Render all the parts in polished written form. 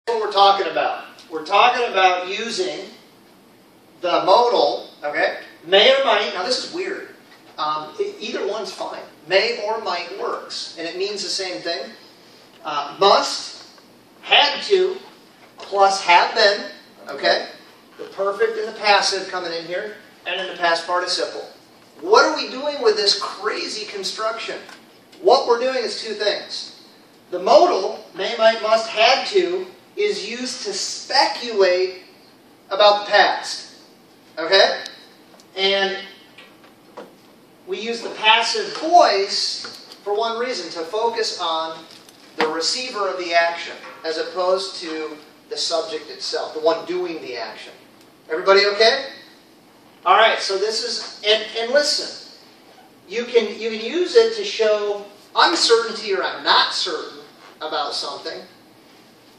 What we're talking about. We're talking about using the modal, okay? May or might. Now this is weird. Either one's fine. May or might works, and it means the same thing. Must, had to, plus have been, okay? The perfect and the passive coming in here, and then the past participle. What are we doing with this crazy construction? What we're doing is two things. The modal, may, might, must, had to, is used to speculate about the past. Okay? And we use the passive voice for one reason, to focus on the receiver of the action, as opposed to the subject itself, the one doing the action. Everybody okay? Alright, so this is, and listen, you can use it to show uncertainty or I'm not certain about something.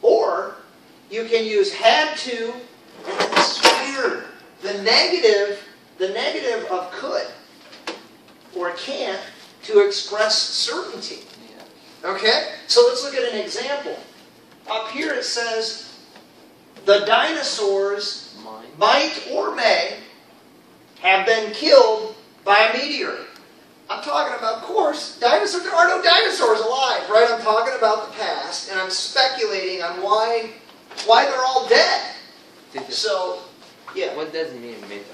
Or you can use had to, and this is weird, the negative of could or can't to express certainty. Okay? So let's look at an example. Up here it says, the dinosaurs might or may have been killed by a meteor. I'm talking about, of course, dinosaurs. There are no dinosaurs alive, right? I'm talking about the past, and I'm speculating on why they're all dead. So, yeah. What does it mean, meteor?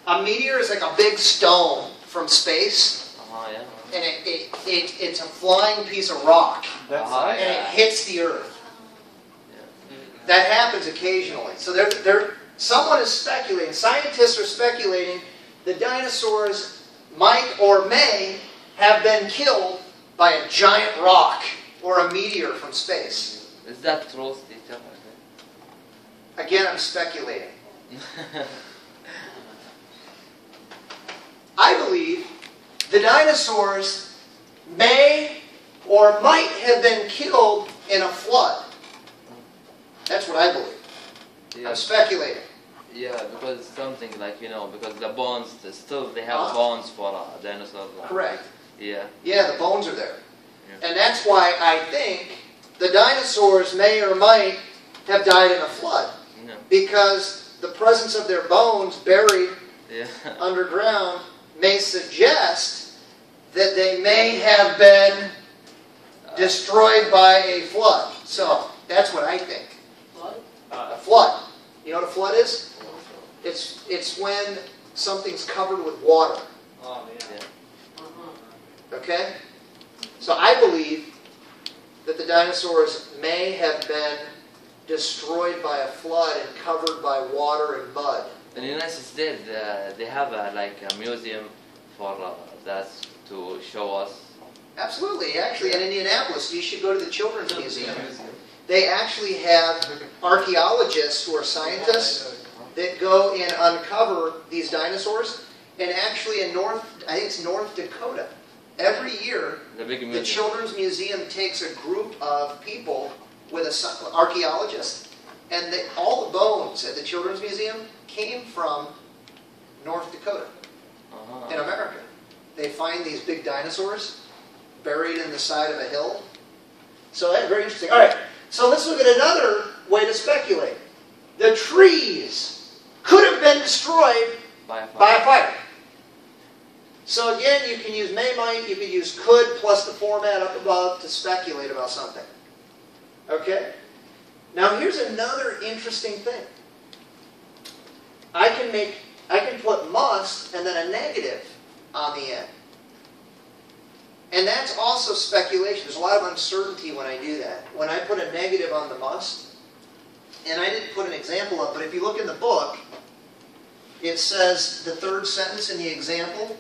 A meteor is like a big stone from space, Yeah. and it's a flying piece of rock, and it hits the Earth. That happens occasionally. So someone is speculating. Scientists are speculating the dinosaurs might or may have been killed by a giant rock or a meteor from space. Is that truth, teacher? Again, I'm speculating. I believe the dinosaurs may or might have been killed in a flood. That's what I believe. Yeah. I'm speculating. Yeah, because something like, because the bones, still they have bones for dinosaurs. Correct. Yeah. Yeah, the bones are there. Yeah. And that's why I think the dinosaurs may or might have died in a flood. Yeah. Because the presence of their bones buried underground may suggest that they may have been destroyed by a flood. So, that's what I think. Flood? A flood. You know what a flood is? It's when something's covered with water. Oh, yeah. Okay? So I believe that the dinosaurs may have been destroyed by a flood and covered by water and mud. In the United States, they have a museum for that to show us. Absolutely. Actually, in Indianapolis, you should go to the Children's Museum. They actually have archaeologists who are scientists that go and uncover these dinosaurs. And actually in I think it's North Dakota, every year, the Children's Museum takes a group of people with an archaeologist, and all the bones at the Children's Museum came from North Dakota in America. They find these big dinosaurs buried in the side of a hill. So that's very interesting. All right, so let's look at another way to speculate. The trees could have been destroyed by a fire. So again, you can use may, might, you can use could plus the format up above to speculate about something. Okay? Now here's another interesting thing. I can put must and then a negative on the end. And that's also speculation. There's a lot of uncertainty when I do that. When I put a negative on the must, and I didn't put an example up, but if you look in the book, it says, the third sentence in the example,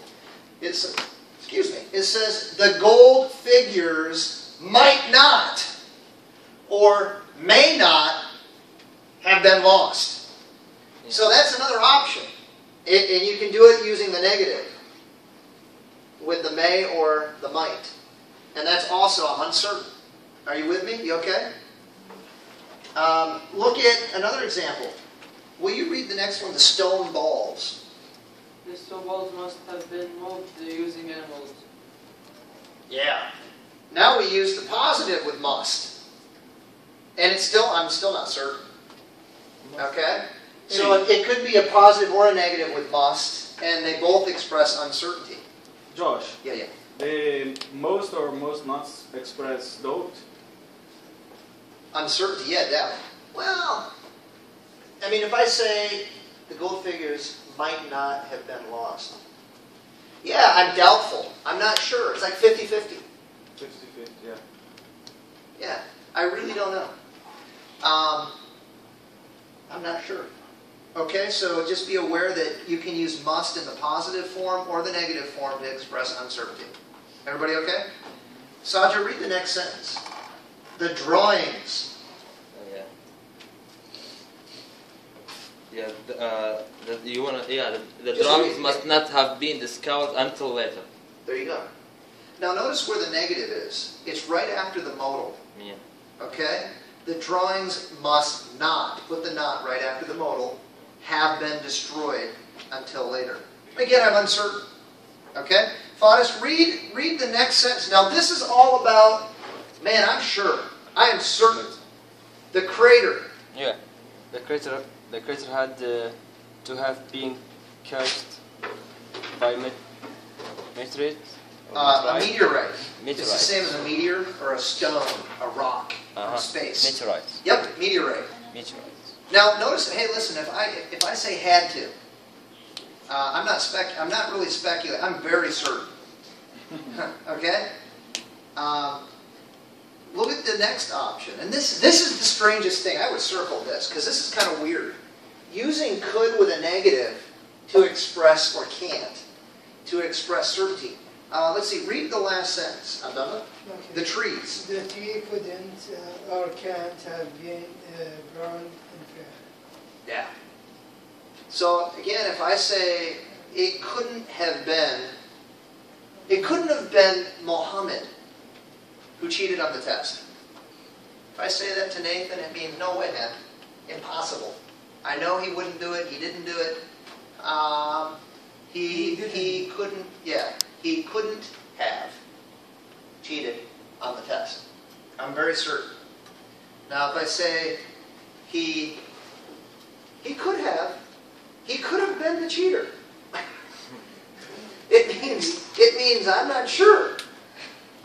it says, the gold figures might not or may not have been lost. So that's another option. And you can do it using the negative with the may or the might. And that's also, I'm uncertain. Are you with me? You okay? Look at another example. Will you read the next one, the stone balls? The stone balls must have been moved using animals. Yeah. Now we use the positive with must. And I'm still not certain. Okay? So it could be a positive or a negative with must, and they both express uncertainty. Josh, Yeah. the most or most not express doubt? Uncertainty, yeah, doubt. Well, I mean, if I say the gold figures might not have been lost. Yeah, I'm doubtful. I'm not sure. It's like 50-50. 50-50, yeah. Yeah, I really don't know. I'm not sure. Okay, so just be aware that you can use must in the positive form or the negative form to express uncertainty. Everybody okay? Saja, read the next sentence. The drawings. The drawings must not have been discovered until later. There you go. Now notice where the negative is. It's right after the modal. Yeah. Okay? The drawings must not, put the not right after the modal, have been destroyed until later. Again, I'm uncertain. Okay? Fadas, read the next sentence. Now this is all about, man, I'm sure. I am certain. The crater. Yeah. The crater had to have been cursed by meteorite. A meteorite. Meteorite. It's the same as a meteor or a stone, a rock from space. Meteorite. Yep, meteorite. Meteorite. Now notice, hey, listen. If I say had to, I'm not really speculating. I'm very certain. Okay. Look at the next option, and this is the strangest thing. I would circle this because this is kind of weird. Using could with a negative to express or can't to express certainty. Let's see. Read the last sentence. Abdullah. Okay. The trees. The tree couldn't or can't have been grown in fair. Yeah. So again, if I say it couldn't have been Muhammad who cheated on the test. If I say that to Nathan, it means no way, man, impossible. I know he wouldn't do it. He didn't do it. He couldn't. Yeah, he couldn't have cheated on the test. I'm very certain. Now, if I say he could have been the cheater. It means I'm not sure.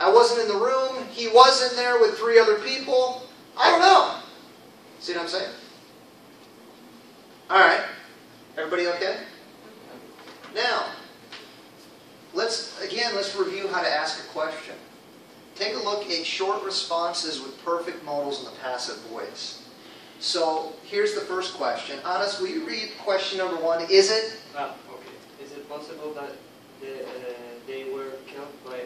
I wasn't in the room. He was in there with 3 other people. I don't know. See what I'm saying? All right. Everybody okay? Now, let's review how to ask a question. Take a look at short responses with perfect modals in the passive voice. So here's the first question. Anas, will you read question number 1? Is it? Okay. Is it possible that they were killed by a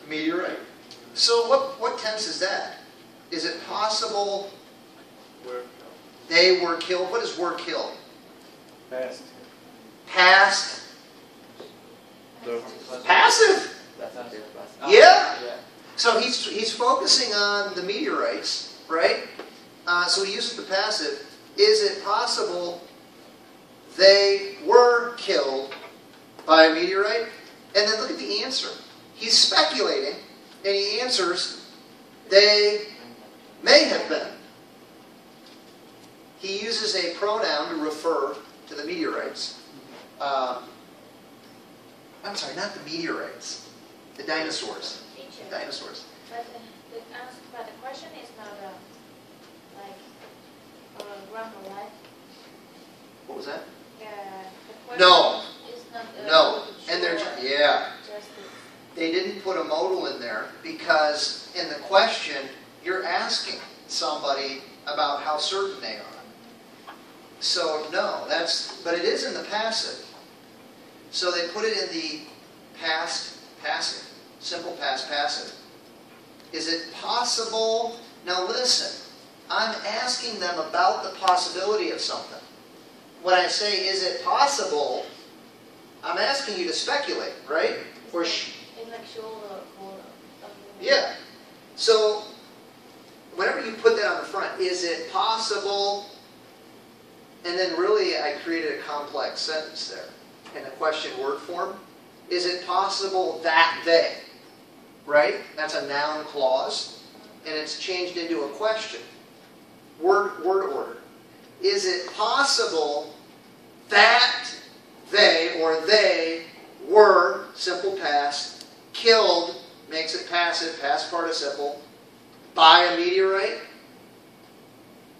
Meteorite. So what tense is that? Is it possible they were killed? What is were killed? Past. Past. Passive. That's Yeah. So he's focusing on the meteorites, right? So he uses the passive. Is it possible they were killed by a meteorite? And then look at the answer. He's speculating, and he answers, they may have been. He uses a pronoun to refer to the meteorites. I'm sorry, not the meteorites. The dinosaurs. Teacher. Dinosaurs. But the question is not grammar, right? What was that? The question No. is not No. And they're, sure. yeah. Just They didn't put a modal in there because in the question, you're asking somebody about how certain they are. So no, but it is in the passive. So they put it in the past passive, simple past passive. Is it possible? Now listen, I'm asking them about the possibility of something. When I say, is it possible, I'm asking you to speculate, right? Or intellectual or yeah. So whenever you put that on the front, is it possible? And then really I created a complex sentence there in the question word form. Is it possible that they? Right? That's a noun clause. and it's changed into a question. Word order. Is it possible that they were, simple past, killed, makes it passive, past participle, by a meteorite?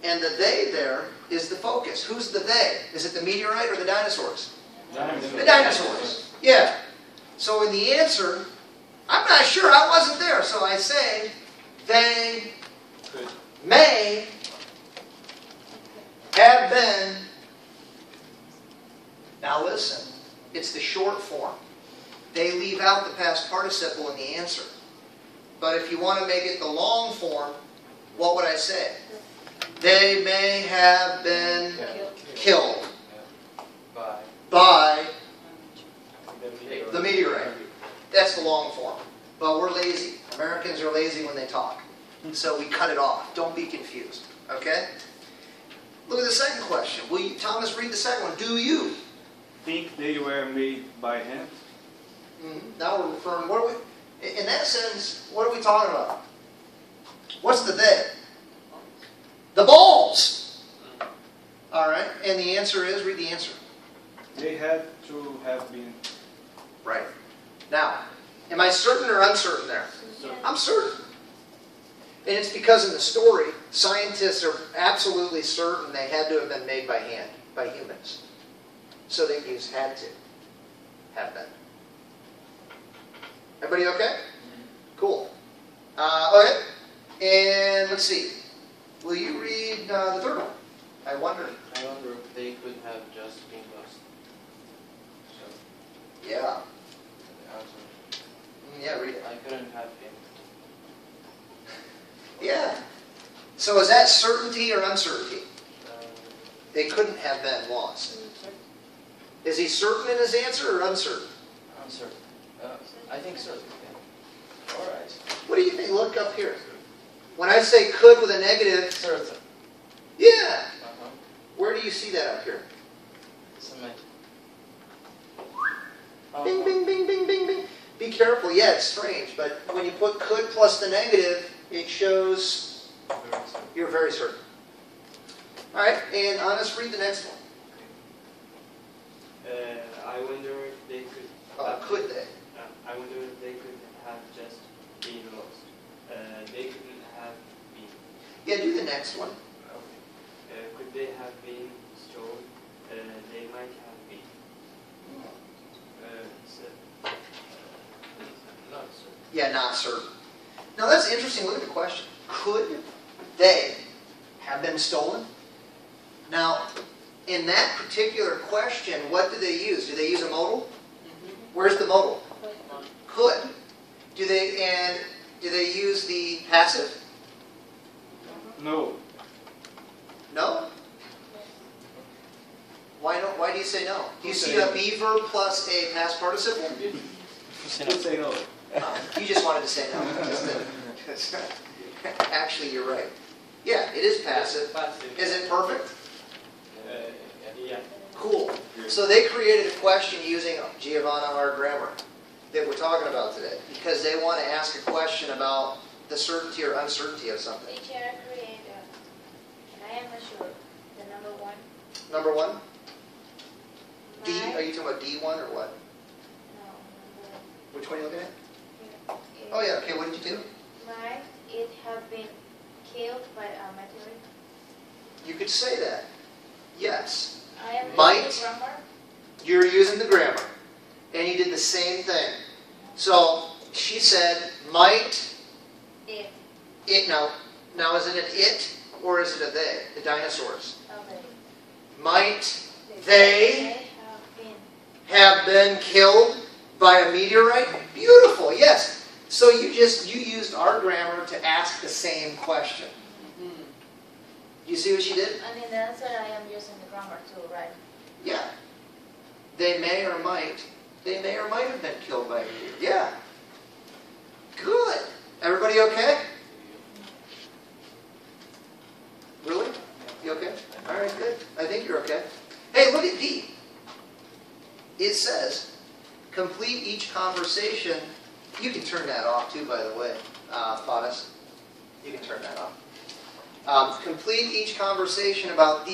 And the they there is the focus. Who's the they? Is it the meteorite or the dinosaurs? The dinosaurs. Yeah. So in the answer, I'm not sure, I wasn't there, so I say they may have been. Now listen, it's the short form. They leave out the past participle in the answer. But if you want to make it the long form, what would I say? They may have been killed by the meteorite. That's the long form. But we're lazy. Americans are lazy when they talk. So we cut it off. Don't be confused. Okay? Look at the second question. Will you, Thomas, read the second one. Do you think they were made by hand? Now we're referring, what are we, in that sense, what are we talking about? What's the they? The balls. All right. And the answer is, read the answer. They had to have been. Right. Now, am I certain or uncertain there? I'm certain. And it's because in the story, scientists are absolutely certain they had to have been made by hand, by humans. So they use had to have been. Everybody okay? Cool. Okay. And let's see. Will you read the third one? I wonder if they could have just been lost. So, Yeah. the answer. Yeah, read it. I couldn't have been. Yeah. So is that certainty or uncertainty? They couldn't have been lost. Is he certain in his answer or uncertain? Uncertain. I think certain. Yeah. All right. What do you think? Look up here. When I say could with a negative, Certain. yeah. Where do you see that up here? Cement. Bing, bing, bing, bing, bing, bing. Be careful. Yeah, it's strange, but when you put could plus the negative, it shows you're very certain. All right, and honest, read the next one. I wonder if they could. Could they? I wonder if they could have just been lost. They couldn't have been. Yeah, do the next one. Okay. Could they have been stolen? They might have been. Not certain. Yeah, not certain. Now that's interesting. Look at the question. Could they have been stolen? Now, in that particular question, what do they use? Do they use a modal? Where's the modal? Could. Do they use the passive? No. No? Why no? Why do you say no? Do you see a be verb plus a past participle? Could say no. You just wanted to say no. Actually, you're right. Yeah, it is passive. Is it perfect? Yeah. Cool. So they created a question using Giovanna, our grammar, that we're talking about today, because they want to ask a question about the certainty or uncertainty of something. Teacher created, I am not sure, the number one. Number one? D, Might- are you talking about D1 or what? No, number Which one are you looking at? here. Oh yeah, okay, what did you do? Might it have been killed by a meteorite? You could say that. Yes. I am Might. using grammar. You're using the grammar. And you did the same thing. So, she said, might It. it, now is it an it or is it a they? The dinosaurs. Okay. Might they have been. have been killed by a meteorite? Beautiful, yes. So you used our grammar to ask the same question. You see what she did? And in the answer, I am using the grammar too, right? Yeah. They may or might have been killed by a meteor. Yeah. Good. Everybody okay? Really? You okay? All right, good. I think you're okay. Hey, look at D. It says, complete each conversation. You can turn that off too, by the way, Fadas. You can turn that off. Complete each conversation about these